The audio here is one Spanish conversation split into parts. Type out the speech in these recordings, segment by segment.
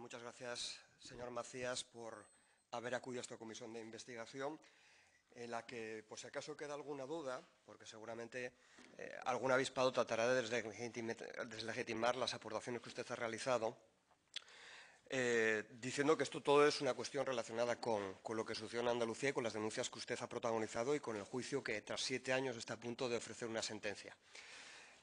muchas gracias, señor Macías, por haber acudido a esta comisión de investigación, en la que, por si acaso queda alguna duda, porque seguramente algún avispado tratará de deslegitimar las aportaciones que usted ha realizado, diciendo que esto todo es una cuestión relacionada con lo que sucedió en Andalucía y con las denuncias que usted ha protagonizado y con el juicio que, tras 7 años, está a punto de ofrecer una sentencia.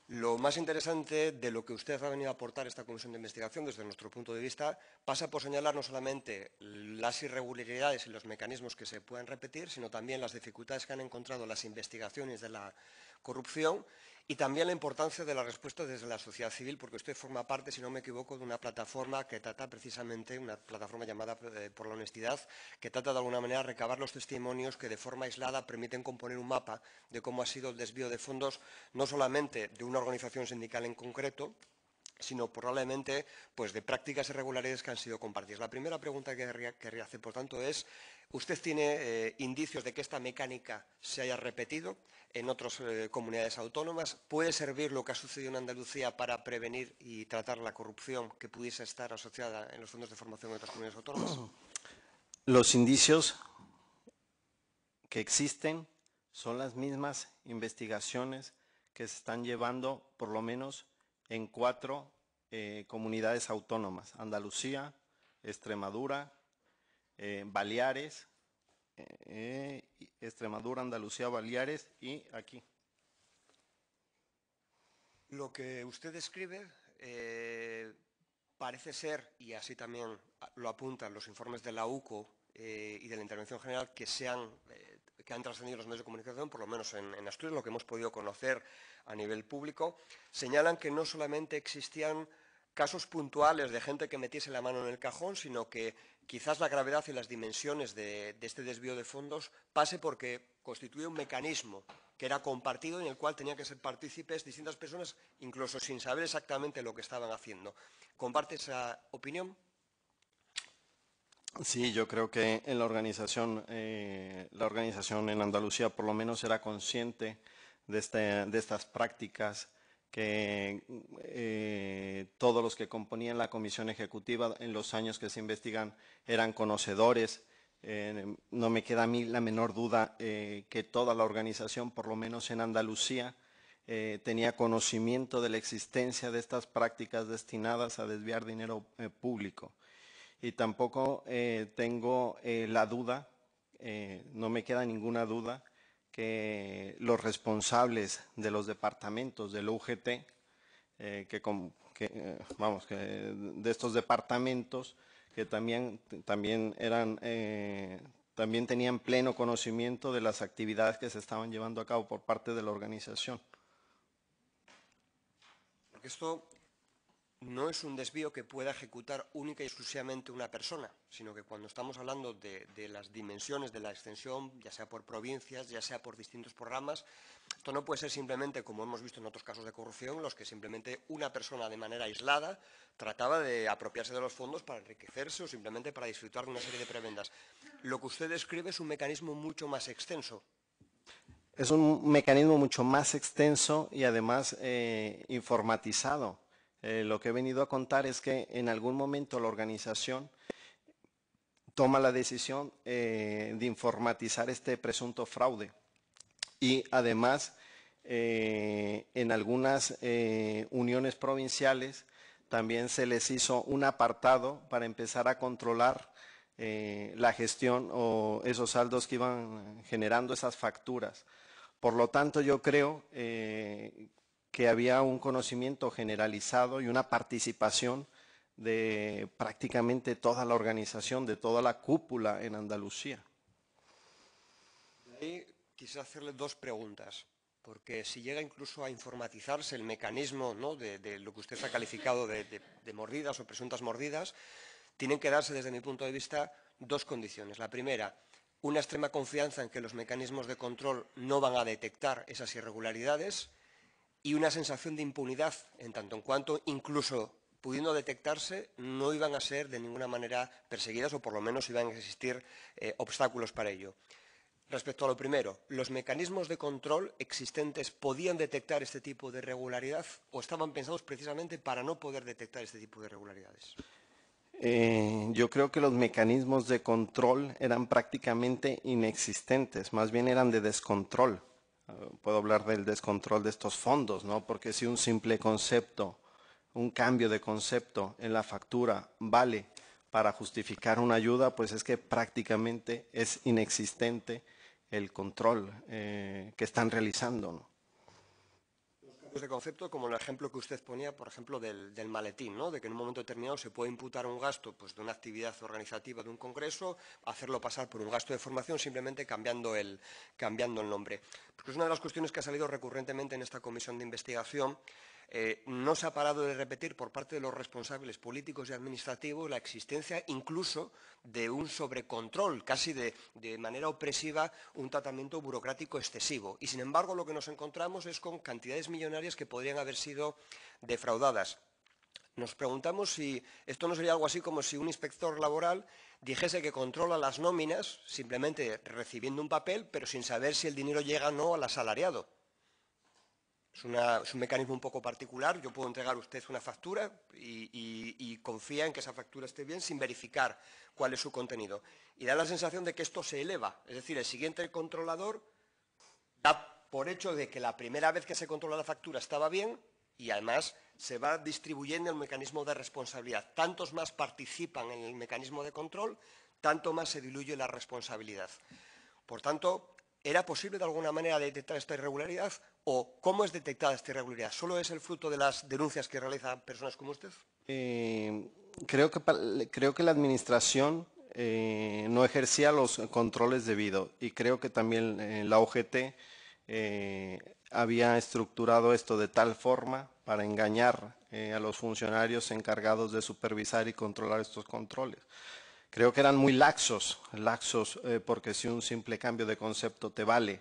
Lo más interesante de lo que usted ha venido a aportar a esta comisión de investigación, desde nuestro punto de vista, pasa por señalar no solamente las irregularidades y los mecanismos que se pueden repetir, sino también las dificultades que han encontrado las investigaciones de la corrupción y también la importancia de la respuesta desde la sociedad civil, porque usted forma parte, si no me equivoco, de una plataforma que trata precisamente, una plataforma llamada Por la Honestidad, que trata de alguna manera de recabar los testimonios que de forma aislada permiten componer un mapa de cómo ha sido el desvío de fondos, no solamente de una organización sindical en concreto, sino probablemente pues, de prácticas irregulares que han sido compartidas. La primera pregunta que querría hacer, por tanto, es, ¿usted tiene indicios de que esta mecánica se haya repetido en otras comunidades autónomas? ¿Puede servir lo que ha sucedido en Andalucía para prevenir y tratar la corrupción que pudiese estar asociada en los fondos de formación de otras comunidades autónomas? Los indicios que existen son las mismas investigaciones que se están llevando, por lo menos, en 4 comunidades autónomas: Andalucía, Extremadura, Baleares, Extremadura, Andalucía, Baleares y aquí. Lo que usted describe parece ser, y así también lo apuntan los informes de la UCO y de la Intervención General, que han trascendido los medios de comunicación, por lo menos en Asturias, lo que hemos podido conocer a nivel público, señalan que no solamente existían casos puntuales de gente que metiese la mano en el cajón, sino que quizás la gravedad y las dimensiones de este desvío de fondos pase porque constituye un mecanismo que era compartido y en el cual tenían que ser partícipes distintas personas, incluso sin saber exactamente lo que estaban haciendo. ¿Comparte esa opinión? Sí, yo creo que en la organización en Andalucía por lo menos era consciente de estas prácticas, que todos los que componían la comisión ejecutiva en los años que se investigan eran conocedores. No me queda a mí la menor duda que toda la organización, por lo menos en Andalucía, tenía conocimiento de la existencia de estas prácticas destinadas a desviar dinero público. Y tampoco tengo la duda, no me queda ninguna duda, que los responsables de los departamentos del UGT, de estos departamentos, que también tenían pleno conocimiento de las actividades que se estaban llevando a cabo por parte de la organización. Porque esto no es un desvío que pueda ejecutar única y exclusivamente una persona, sino que cuando estamos hablando de las dimensiones de la extensión, ya sea por provincias, ya sea por distintos programas, esto no puede ser simplemente, como hemos visto en otros casos de corrupción, los que simplemente una persona de manera aislada trataba de apropiarse de los fondos para enriquecerse o simplemente para disfrutar de una serie de prebendas. Lo que usted describe es un mecanismo mucho más extenso. Es un mecanismo mucho más extenso y además informatizado. Lo que he venido a contar es que en algún momento la organización toma la decisión de informatizar este presunto fraude y además en algunas uniones provinciales también se les hizo un apartado para empezar a controlar la gestión o esos saldos que iban generando esas facturas. Por lo tanto, yo creo que había un conocimiento generalizado y una participación de prácticamente toda la organización, de toda la cúpula en Andalucía. Y quisiera hacerle 2 preguntas, porque si llega incluso a informatizarse el mecanismo, ¿no?, de lo que usted ha calificado de mordidas o presuntas mordidas, tienen que darse, desde mi punto de vista, 2 condiciones. La primera, una extrema confianza en que los mecanismos de control no van a detectar esas irregularidades y una sensación de impunidad, en tanto en cuanto, incluso pudiendo detectarse, no iban a ser de ninguna manera perseguidas o por lo menos iban a existir obstáculos para ello. Respecto a lo primero, ¿los mecanismos de control existentes podían detectar este tipo de irregularidad o estaban pensados precisamente para no poder detectar este tipo de irregularidades? Yo creo que los mecanismos de control eran prácticamente inexistentes, más bien eran de descontrol. Puedo hablar del descontrol de estos fondos, ¿no? Porque si un simple concepto, un cambio de concepto en la factura vale para justificar una ayuda, pues es que prácticamente es inexistente el control que están realizando, ¿no? De concepto, como el ejemplo que usted ponía, por ejemplo, del maletín, ¿no? De que en un momento determinado se puede imputar un gasto pues, de una actividad organizativa de un congreso, hacerlo pasar por un gasto de formación simplemente cambiando el nombre. Porque es una de las cuestiones que ha salido recurrentemente en esta comisión de investigación. No se ha parado de repetir por parte de los responsables políticos y administrativos la existencia incluso de un sobrecontrol, casi de manera opresiva, un tratamiento burocrático excesivo. Y, sin embargo, lo que nos encontramos es con cantidades millonarias que podrían haber sido defraudadas. Nos preguntamos si esto no sería algo así como si un inspector laboral dijese que controla las nóminas simplemente recibiendo un papel, pero sin saber si el dinero llega o no al asalariado. Es un mecanismo un poco particular. Yo puedo entregar a usted una factura y confía en que esa factura esté bien sin verificar cuál es su contenido. Y da la sensación de que esto se eleva. Es decir, el siguiente controlador da por hecho de que la primera vez que se controla la factura estaba bien y además se va distribuyendo el mecanismo de responsabilidad. Tantos más participan en el mecanismo de control, tanto más se diluye la responsabilidad. Por tanto, ¿era posible de alguna manera detectar esta irregularidad o cómo es detectada esta irregularidad? ¿Solo es el fruto de las denuncias que realizan personas como usted? Creo que la administración no ejercía los controles debidos y creo que también la OGT había estructurado esto de tal forma para engañar a los funcionarios encargados de supervisar y controlar estos controles. Creo que eran muy laxos porque si un simple cambio de concepto te vale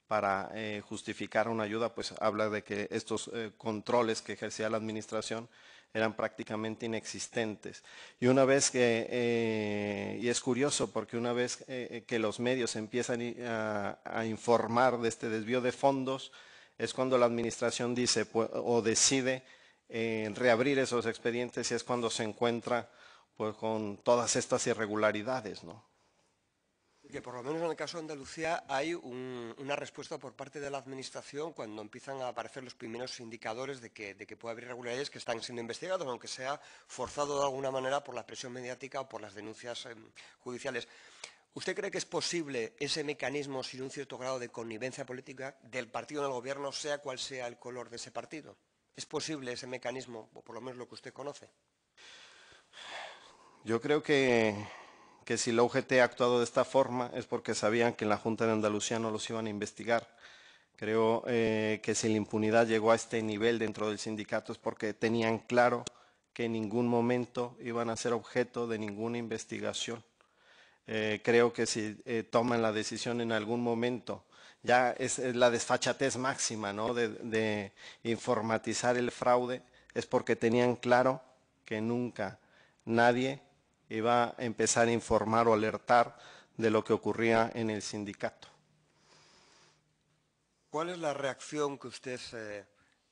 para justificar una ayuda, pues habla de que estos controles que ejercía la administración eran prácticamente inexistentes. Y una vez y es curioso porque una vez que los medios empiezan a informar de este desvío de fondos, es cuando la administración dice o decide reabrir esos expedientes y es cuando se encuentra pues con todas estas irregularidades, ¿no? Que por lo menos en el caso de Andalucía hay una respuesta por parte de la Administración cuando empiezan a aparecer los primeros indicadores de que puede haber irregularidades que están siendo investigados, aunque sea forzado de alguna manera por la presión mediática o por las denuncias judiciales. ¿Usted cree que es posible ese mecanismo sin un cierto grado de connivencia política del partido en el gobierno, sea cual sea el color de ese partido? ¿Es posible ese mecanismo, o por lo menos lo que usted conoce? Yo creo que si la UGT ha actuado de esta forma es porque sabían que en la Junta de Andalucía no los iban a investigar. Creo que si la impunidad llegó a este nivel dentro del sindicato es porque tenían claro que en ningún momento iban a ser objeto de ninguna investigación. Creo que si toman la decisión en algún momento, ya es la desfachatez máxima, ¿no? de informatizar el fraude, es porque tenían claro que nunca nadie iba a empezar a informar o alertar de lo que ocurría en el sindicato. ¿Cuál es la reacción que usted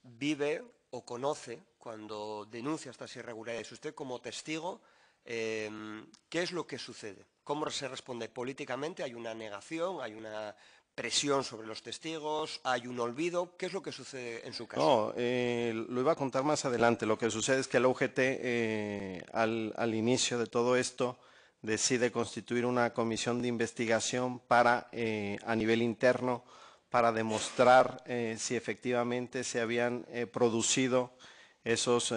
vive o conoce cuando denuncia estas irregularidades? Usted como testigo, ¿qué es lo que sucede? ¿Cómo se responde políticamente? ¿Hay una negación? ¿Hay una presión sobre los testigos? ¿Hay un olvido? ¿Qué es lo que sucede en su caso? No, lo iba a contar más adelante. Lo que sucede es que la UGT al inicio de todo esto decide constituir una comisión de investigación para, a nivel interno, para demostrar si efectivamente se habían producido esos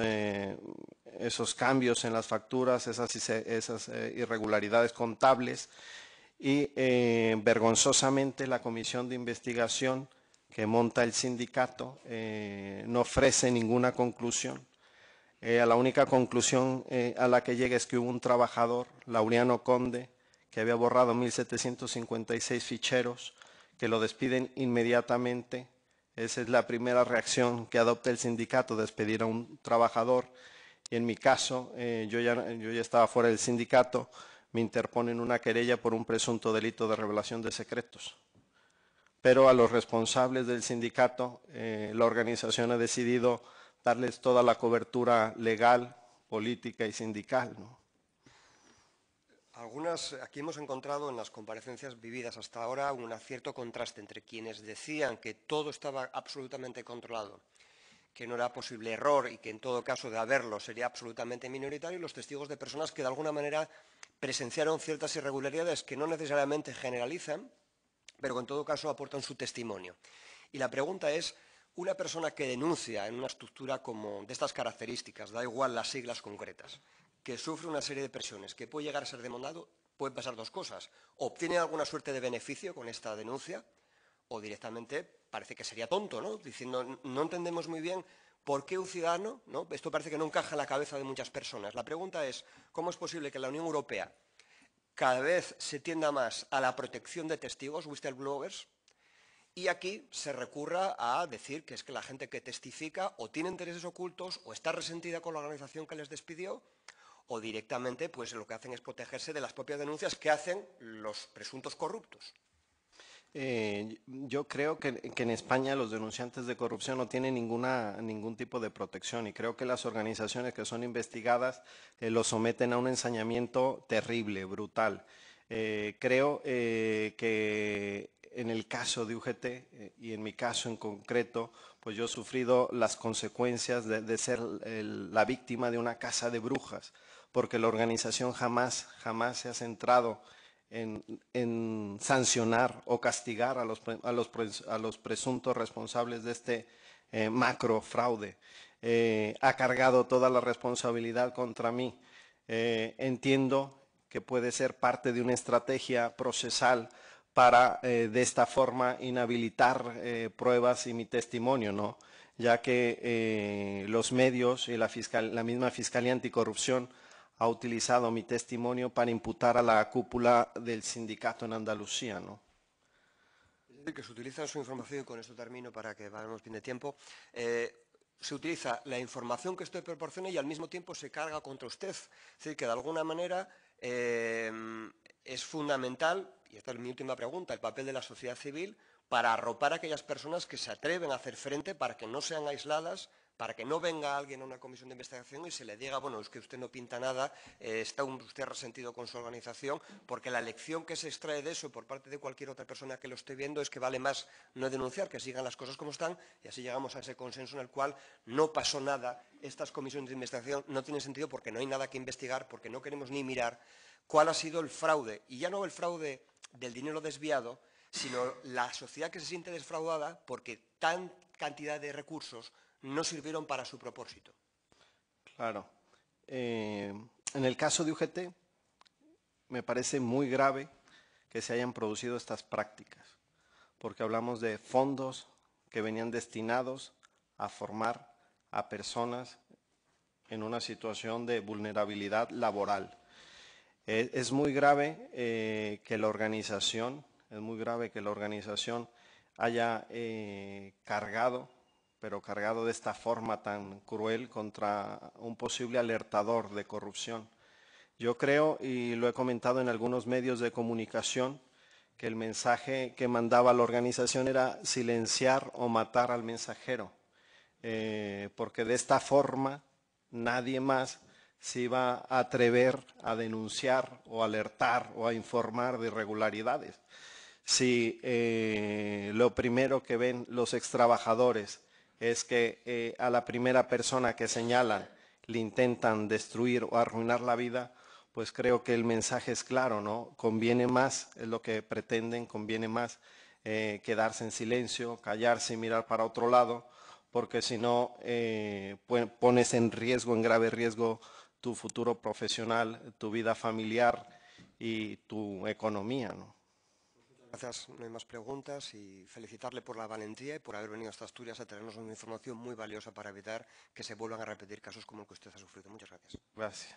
cambios en las facturas, esas irregularidades contables y vergonzosamente la comisión de investigación que monta el sindicato no ofrece ninguna conclusión. A la única conclusión a la que llega es que hubo un trabajador, Laureano Conde, que había borrado 1.756 ficheros, que lo despiden inmediatamente. Esa es la primera reacción que adopta el sindicato, despedir a un trabajador. Y en mi caso, yo ya estaba fuera del sindicato, me interponen una querella por un presunto delito de revelación de secretos. Pero a los responsables del sindicato, la organización ha decidido darles toda la cobertura legal, política y sindical, ¿no? Aquí hemos encontrado en las comparecencias vividas hasta ahora un cierto contraste entre quienes decían que todo estaba absolutamente controlado, que no era posible error y que en todo caso de haberlo sería absolutamente minoritario, y los testigos de personas que de alguna manera presenciaron ciertas irregularidades que no necesariamente generalizan, pero que en todo caso aportan su testimonio. Y la pregunta es, una persona que denuncia en una estructura como de estas características, da igual las siglas concretas, que sufre una serie de presiones, que puede llegar a ser demandado, pueden pasar dos cosas. Obtiene alguna suerte de beneficio con esta denuncia, o directamente parece que sería tonto, ¿no? Diciendo, no entendemos muy bien por qué un ciudadano, ¿no? Esto parece que no encaja en la cabeza de muchas personas. La pregunta es, ¿cómo es posible que la Unión Europea cada vez se tienda más a la protección de testigos, whistleblowers, y aquí se recurra a decir que es que la gente que testifica o tiene intereses ocultos o está resentida con la organización que les despidió, o directamente pues lo que hacen es protegerse de las propias denuncias que hacen los presuntos corruptos? Yo creo que en España los denunciantes de corrupción no tienen ningún tipo de protección, y creo que las organizaciones que son investigadas los someten a un ensañamiento terrible, brutal. Creo que en el caso de UGT y en mi caso en concreto, pues yo he sufrido las consecuencias de ser la víctima de una casa de brujas, porque la organización jamás se ha centrado en sancionar o castigar a los presuntos responsables de este macro fraude. Ha cargado toda la responsabilidad contra mí. Entiendo que puede ser parte de una estrategia procesal para de esta forma inhabilitar pruebas y mi testimonio, ¿no? Ya que los medios y la misma Fiscalía Anticorrupción ha utilizado mi testimonio para imputar a la cúpula del sindicato en Andalucía, ¿no? Es decir, que se utiliza su información, y con esto termino para que vayamos bien de tiempo, se utiliza la información que usted proporciona y al mismo tiempo se carga contra usted. Es decir, que de alguna manera es fundamental, y esta es mi última pregunta, el papel de la sociedad civil para arropar a aquellas personas que se atreven a hacer frente para que no sean aisladas, para que no venga alguien a una comisión de investigación y se le diga, bueno, es que usted no pinta nada, está usted resentido con su organización, porque la lección que se extrae de eso por parte de cualquier otra persona que lo esté viendo es que vale más no denunciar, que sigan las cosas como están, y así llegamos a ese consenso en el cual no pasó nada. Estas comisiones de investigación no tienen sentido porque no hay nada que investigar, porque no queremos ni mirar cuál ha sido el fraude, y ya no el fraude del dinero desviado, sino la sociedad que se siente defraudada porque tan cantidad de recursos no sirvieron para su propósito. Claro. En el caso de UGT, me parece muy grave que se hayan producido estas prácticas, porque hablamos de fondos que venían destinados a formar a personas en una situación de vulnerabilidad laboral. Es muy grave que la organización, haya cargado de esta forma tan cruel contra un posible alertador de corrupción. Yo creo, y lo he comentado en algunos medios de comunicación, que el mensaje que mandaba la organización era silenciar o matar al mensajero, porque de esta forma nadie más se iba a atrever a denunciar o alertar o a informar de irregularidades. Si lo primero que ven los extrabajadores es que a la primera persona que señalan le intentan destruir o arruinar la vida, pues creo que el mensaje es claro, ¿no? Conviene más, es lo que pretenden, conviene más quedarse en silencio, callarse y mirar para otro lado, porque si no pones en riesgo, en grave riesgo, tu futuro profesional, tu vida familiar y tu economía, ¿no? Gracias, no hay más preguntas, y felicitarle por la valentía y por haber venido hasta Asturias a traernos una información muy valiosa para evitar que se vuelvan a repetir casos como el que usted ha sufrido. Muchas gracias. Gracias.